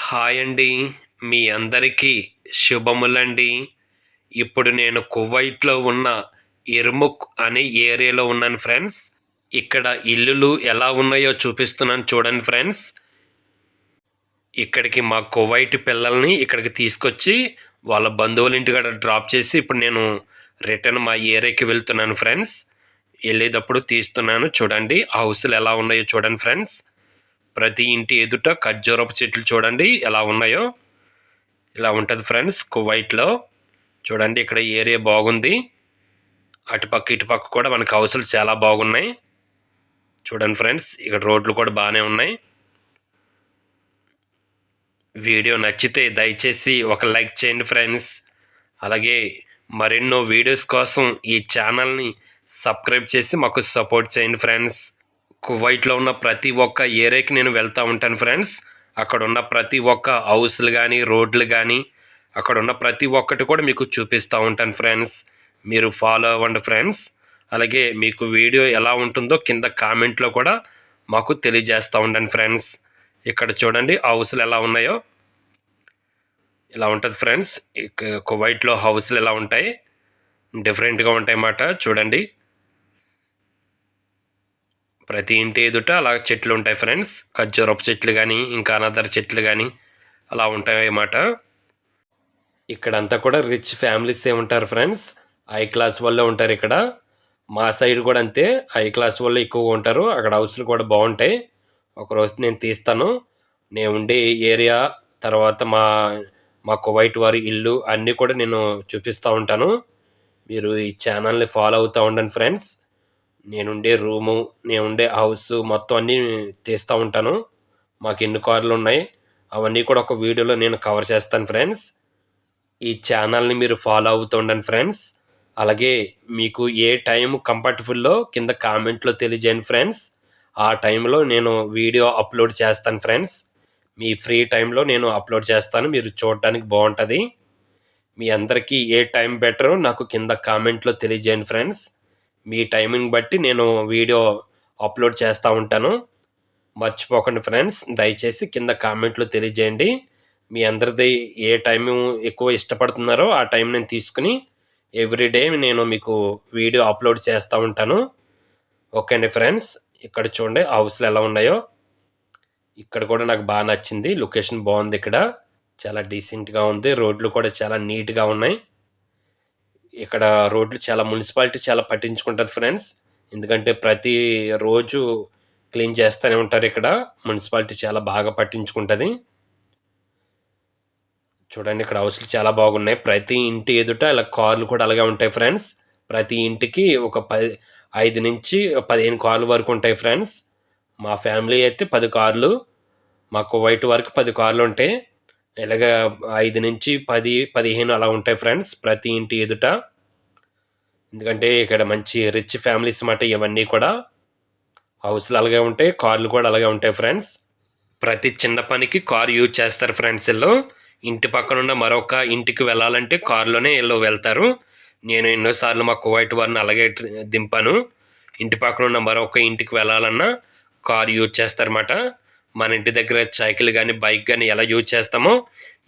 Hi అండి. మీ అందరికీ శుభములండి. ఇప్పుడు నేను కువైట్‌లో ఉన్న ఇర్ముక్ అనే ఏరియాలో ఉన్నాను ఫ్రెండ్స్. ఇక్కడ ఇల్లులు ఎలా ఉన్నాయో చూపిస్తున్నాను చూడండి ఫ్రెండ్స్. ఇక్కడికి మా కువైట్ పిల్లల్ని ఇక్కడికి తీసుకొచ్చి వాళ్ళ బంధువుల ఇంటికాడ డ్రాప్ చేసి ఇప్పుడు నేను రిటర్న్ మా ఏరియాకి వెళ్తున్నాను ఫ్రెండ్స్. వెళ్ళేటప్పుడు తీస్తున్నాను చూడండి. హౌస్‌లు ఎలా ఉన్నాయో చూడండి ఫ్రెండ్స్. ప్రతి ఇంటి ఎదుట ఖర్జూరపు చెట్లు చూడండి ఎలా ఉన్నాయో. ఇలా ఉంటుంది ఫ్రెండ్స్ కువైట్లో. చూడండి ఇక్కడ ఏరియా బాగుంది. అటుపక్క ఇటుపక్క కూడా మనకు హౌసులు చాలా బాగున్నాయి. చూడండి ఫ్రెండ్స్ ఇక్కడ రోడ్లు కూడా బాగానే ఉన్నాయి. వీడియో నచ్చితే దయచేసి ఒక లైక్ చేయండి ఫ్రెండ్స్. అలాగే మరెన్నో వీడియోస్ కోసం ఈ ఛానల్ని సబ్స్క్రైబ్ చేసి మాకు సపోర్ట్ చేయండి ఫ్రెండ్స్. కువైట్లో ఉన్న ప్రతి ఒక్క ఏరియాకి నేను వెళ్తూ ఉంటాను ఫ్రెండ్స్. అక్కడ ఉన్న ప్రతి ఒక్క హౌస్లు కానీ రోడ్లు కానీ అక్కడ ఉన్న ప్రతి ఒక్కటి కూడా మీకు చూపిస్తూ ఉంటాను ఫ్రెండ్స్. మీరు ఫాలో అవ్వండి ఫ్రెండ్స్. అలాగే మీకు వీడియో ఎలా ఉంటుందో కింద కామెంట్లో కూడా మాకు తెలియజేస్తూ ఉండండి ఫ్రెండ్స్. ఇక్కడ చూడండి హౌస్లు ఎలా ఉన్నాయో. ఇలా ఉంటుంది ఫ్రెండ్స్. కువైట్లో హౌస్లు ఎలా ఉంటాయి, డిఫరెంట్గా ఉంటాయి అన్నమాట. చూడండి ప్రతి ఇంటి ఎదుట అలా చెట్లు ఉంటాయి ఫ్రెండ్స్. ఖర్జూరపు చెట్లు కానీ ఇంకా అనదర్ చెట్లు కానీ అలా ఉంటాయి అన్నమాట. ఇక్కడంతా కూడా రిచ్ ఫ్యామిలీసే ఉంటారు ఫ్రెండ్స్. హై క్లాస్ వాళ్ళే ఉంటారు ఇక్కడ. మా సైడ్ కూడా అంతే, హై క్లాస్ వాళ్ళు ఎక్కువగా ఉంటారు. అక్కడ హౌస్లు కూడా బాగుంటాయి. ఒకరోజు నేను తీస్తాను. నేను ఉండే ఏరియా తర్వాత మా మా కువైట్ వారి ఇల్లు అన్నీ కూడా నేను చూపిస్తూ ఉంటాను. మీరు ఈ ఛానల్ని ఫాలో అవుతూ ఉండండి ఫ్రెండ్స్. నేనుండే రూము, నేనుండే హౌస్ మొత్తం అన్నీ తీస్తూ ఉంటాను. మాకు ఎన్ని కార్లు ఉన్నాయి అవన్నీ కూడా ఒక వీడియోలో నేను కవర్ చేస్తాను ఫ్రెండ్స్. ఈ ఛానల్ని మీరు ఫాలో అవుతూ ఉండండి ఫ్రెండ్స్. అలాగే మీకు ఏ టైం కంఫర్టబుల్లో కింద కామెంట్లో తెలియజేయండి ఫ్రెండ్స్. ఆ టైంలో నేను వీడియో అప్లోడ్ చేస్తాను ఫ్రెండ్స్. మీ ఫ్రీ టైంలో నేను అప్లోడ్ చేస్తాను, మీరు చూడడానికి బాగుంటుంది. మీ అందరికీ ఏ టైం బెటరో నాకు కింద కామెంట్లో తెలియజేయండి ఫ్రెండ్స్. మీ టైమింగ్ బట్టి నేను వీడియో అప్లోడ్ చేస్తూ ఉంటాను. మర్చిపోకండి ఫ్రెండ్స్. దయచేసి కింద కామెంట్లో తెలియజేయండి. మీ అందరిది ఏ టైం ఎక్కువ ఇష్టపడుతున్నారో ఆ టైం నేను తీసుకుని ఎవ్రీడే నేను మీకు వీడియో అప్లోడ్ చేస్తూ ఉంటాను. ఓకే అండి ఫ్రెండ్స్. ఇక్కడ చూడండి హౌస్లు ఎలా ఉన్నాయో. ఇక్కడ కూడా నాకు బాగా నచ్చింది. లొకేషన్ బాగుంది. ఇక్కడ చాలా డీసెంట్గా ఉంది. రోడ్లు కూడా చాలా నీట్గా ఉన్నాయి. ఇక్కడ రోడ్లు చాలా మున్సిపాలిటీ చాలా పట్టించుకుంటుంది ఫ్రెండ్స్. ఎందుకంటే ప్రతి రోజు క్లీన్ చేస్తూనే ఉంటారు ఇక్కడ. మున్సిపాలిటీ చాలా బాగా పట్టించుకుంటుంది. చూడండి ఇక్కడ హౌస్లు చాలా బాగున్నాయి. ప్రతి ఇంటి ఎదుట ఇలా కార్లు కూడా అలాగే ఉంటాయి ఫ్రెండ్స్. ప్రతి ఇంటికి ఒక 5 నుంచి 15 కార్లు వరకు ఉంటాయి ఫ్రెండ్స్. మా ఫ్యామిలీ అయితే 10 కార్లు, మా కువైట్ వరకు 10 కార్లు ఉంటాయి. ఇలాగ 5 నుంచి 10, 15 అలా ఉంటాయి ఫ్రెండ్స్ ప్రతి ఇంటి ఎదుట. ఎందుకంటే ఇక్కడ మంచి రిచ్ ఫ్యామిలీస్ మాట ఇవన్నీ కూడా. హౌస్లు అలాగే ఉంటాయి, కార్లు కూడా అలాగే ఉంటాయి ఫ్రెండ్స్. ప్రతి చిన్న పనికి కారు యూజ్ చేస్తారు ఫ్రెండ్స్. వీళ్ళు ఇంటి పక్కన ఉన్న మరొక ఇంటికి వెళ్ళాలంటే కారులోనే వీళ్ళు వెళ్తారు. నేను ఎన్నోసార్లు మా కువైట్ వారిని అలాగే దింపాను. ఇంటి పక్కన ఉన్న మరొక ఇంటికి వెళ్ళాలన్నా కారు యూజ్ చేస్తారన్నమాట. మన ఇంటి దగ్గర సైకిల్ కానీ బైక్ కానీ ఎలా యూజ్ చేస్తామో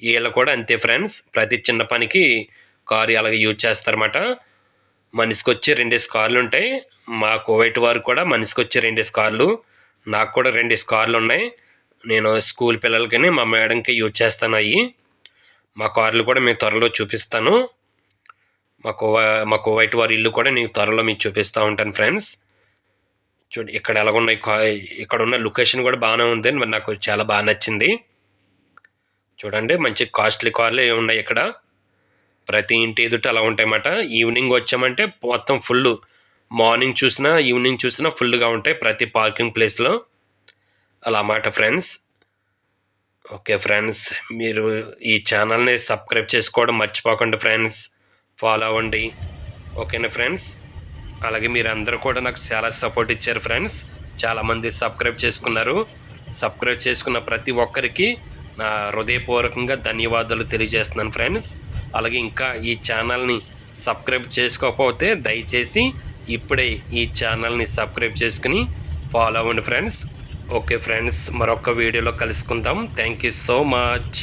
వీళ్ళు కూడా అంతే ఫ్రెండ్స్. ప్రతి చిన్న పనికి కారు అలాగే యూజ్ చేస్తారన్నమాట. మనిషికి వచ్చి 2 కార్లు ఉంటాయి. మా కువైట్ వారు కూడా మనిషికి వచ్చి 2 కార్లు, నాకు కూడా 2 కార్లు ఉన్నాయి. నేను స్కూల్ పిల్లలకి మా మేడంకి యూజ్ చేస్తాను అవి. మా కార్లు కూడా మీకు త్వరలో చూపిస్తాను. మా కువైట్ వారి ఇల్లు కూడా నేను త్వరలో మీకు చూపిస్తూ ఉంటాను ఫ్రెండ్స్. చూడండి ఇక్కడ ఎలాగున్నాయి. ఇక్కడ ఉన్న లొకేషన్ కూడా బాగానే ఉంది, మరి నాకు చాలా బాగా నచ్చింది. చూడండి మంచి కాస్ట్లీ కార్లు ఉన్నాయి ఇక్కడ. ప్రతి ఇంటి ఎదుట అలా ఉంటాయన్నమాట. ఈవినింగ్ వచ్చామంటే మొత్తం ఫుల్, మార్నింగ్ చూసినా ఈవినింగ్ చూసినా ఫుల్గా ఉంటాయి ప్రతి పార్కింగ్ ప్లేస్లో. అలా అన్నమాట ఫ్రెండ్స్. ఓకే ఫ్రెండ్స్, మీరు ఈ ఛానల్ని సబ్స్క్రైబ్ చేసుకోవడం మర్చిపోకండి ఫ్రెండ్స్. ఫాలో అవ్వండి. ఓకేనా ఫ్రెండ్స్. అలాగే మీరు అందరూ కూడా నాకు చాలా సపోర్ట్ ఇచ్చారు ఫ్రెండ్స్. చాలామంది సబ్స్క్రైబ్ చేసుకున్నారు. సబ్స్క్రైబ్ చేసుకున్న ప్రతి ఒక్కరికి నా హృదయపూర్వకంగా ధన్యవాదాలు తెలియజేస్తున్నాను ఫ్రెండ్స్. అలాగే ఇంకా ఈ ఛానల్ని సబ్స్క్రైబ్ చేసుకోకపోతే దయచేసి ఇప్పుడే ఈ ఛానల్ని సబ్స్క్రైబ్ చేసుకుని ఫాలో అవ్వండి ఫ్రెండ్స్. ఓకే ఫ్రెండ్స్, మరొక వీడియోలో కలుసుకుందాం. Thank you so much.